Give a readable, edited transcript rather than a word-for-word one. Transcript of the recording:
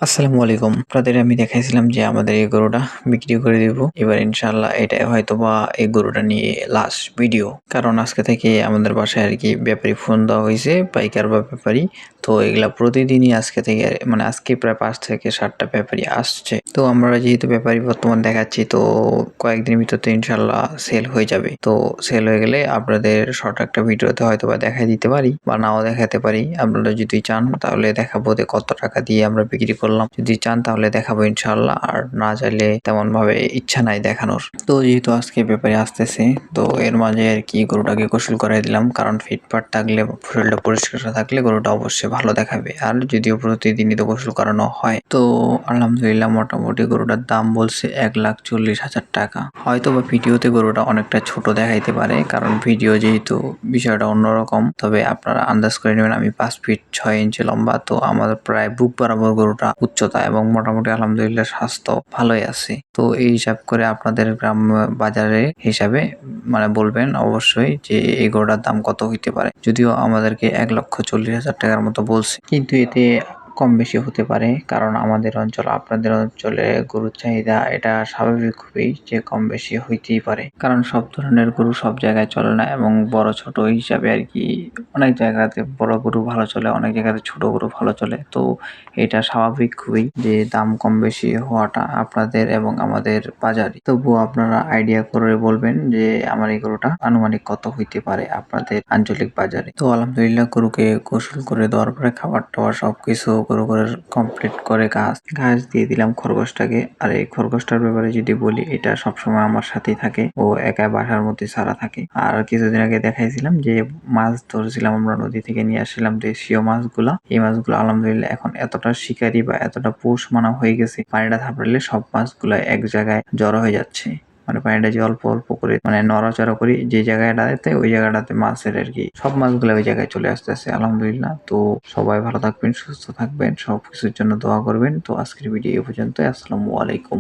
আসসালামু আলাইকুম। আপনাদের আমি দেখাইছিলাম যে আমাদের এই গরুটা বিক্রি করে দিব। এবার ইনশাআল্লাহ এটাই হয়তোবা এই গরুটা নিয়ে লাস্ট ভিডিও। কারণ আজকে থেকে আমাদের বাসায় আরকি ব্যাপারী ফোন দেওয়া হইছে, পাইকার বা ব্যাপারী। তো এগুলা প্রতিদিনই আজকে থেকে মানে আজকে প্রায় ৫ থেকে ৭ টা ব্যাপারী আসছে। তো আমরা যেহেতু ব্যাপারী বর্তমান দেখাচ্ছি, তো কয়েকদিনের ভিতর তো ইনশাআল্লাহ সেল হয়ে যাবে। তো সেল হয়ে গেলে আপনাদের শর্ট একটা ভিডিওতে হয়তোবা দেখাই দিতে পারি বা নাও দেখাতে পারি। আপনারা যদি চান তাহলে দেখাবো যে কত টাকা দিয়ে আমরা বিক্রি করলাম। যদি চান তাহলে দেখাবো ইনশাআল্লাহ, আর না চাইলে তেমন ভাবে ইচ্ছা নাই দেখানোর। তো যেহেতু আজকে ব্যাপারী আসতেছে, তো এর মাঝে আরকি গরুটাকে গোসল করাই দিলাম। কারণ ফিটফাট থাকলে, শরীরটা পরিষ্কার থাকলে গরুটা অবশ্যই ভালো দেখাবে। আর যদিও প্রতিদিনই তো গোসল করানো হয়। তো আলহামদুলিল্লাহ মোটামুটি গরুটার দাম বলছে ১,৪০,০০০ টাকা। হয়তোবা ভিডিওতে গরুটা অনেকটা ছোট দেখাইতে পারে, কারণ ভিডিও যেহেতু বিষয়টা অন্যরকম। তবে আপনারা আন্দাজ করে নেবেন আমি ৫ ফিট ৬ ইঞ্চি লম্বা, তো আমার প্রায় বুক বরাবর গরুটা উচ্চতা, এবং মোটামুটি আলহামদুলিল্লাহ স্বাস্থ্য ভালোই আছে। তো এই হিসাব করে আপনাদের গ্রাম বাজারে হিসাবে মানে বলবেন অবশ্যই যে এই গরুটার দাম কত হইতে পারে। যদিও আমাদেরকে ১,৪০,০০০ টাকার মতো বলছে, কিন্তু এতে কম বেশি হতে পারে, কারণ আমাদের অঞ্চল আপনাদের অঞ্চলে গরুর চাহিদা এটা স্বাভাবিক খুবই যে কম বেশি হইতেই পারে, কারণ সব ধরনের গরু সব জায়গায় চলে না, এবং বড় ছোট হিসাবে আর কি অনেক জায়গাতে বড় গরু ভালো চলে, অনেক জায়গাতে ছোট গরু ভালো চলে। তো এটা স্বাভাবিক খুবই যে দাম কম বেশি হওয়াটা আপনাদের এবং আমাদের বাজারে। তবুও আপনারা আইডিয়া করে বলবেন যে আমার এই গরুটা আনুমানিক কত হইতে পারে আপনাদের আঞ্চলিক বাজারে। তো আলহামদুলিল্লাহ গরুকে গোসল করে দেওয়ার পরে খাবার টাবার সবকিছু গরু করে কমপ্লিট করে ঘাস দিয়ে দিলাম খরগোশটাকে। আর এই খরগোশটার ব্যাপারে যদি বলি, এটা সবসময় আমার সাথেই থাকে, ও একা বাসার মধ্যে ছাড়া থাকে। আর কিছুদিন আগে দেখাইছিলাম যে মাছ ধরছিলাম আমরা, নদী থেকে নিয়ে আসছিলাম দেশীয় মাছগুলা। এই মাছগুলো আলহামদুলিল্লাহ এখন এতটা শিকারি বা এতটা পোষ মানা হয়ে গেছে, পানিটা থাপড়ালে সব মাছগুলা এক জায়গায় জড়ো হয়ে যাচ্ছে। মানে পানিটা যে অল্প অল্প করে মানে নড়াচড়া করি যে জায়গাটাতে, ওই জায়গাটাতে মাছের আর কি সব মাছগুলো ওই জায়গায় চলে আসতেছে আলহামদুলিল্লাহ। তো সবাই ভালো থাকবেন, সুস্থ থাকবেন, সব কিছুর জন্য দোয়া করবেন। তো আজকের ভিডিও এই পর্যন্ত। আসসালামু আলাইকুম।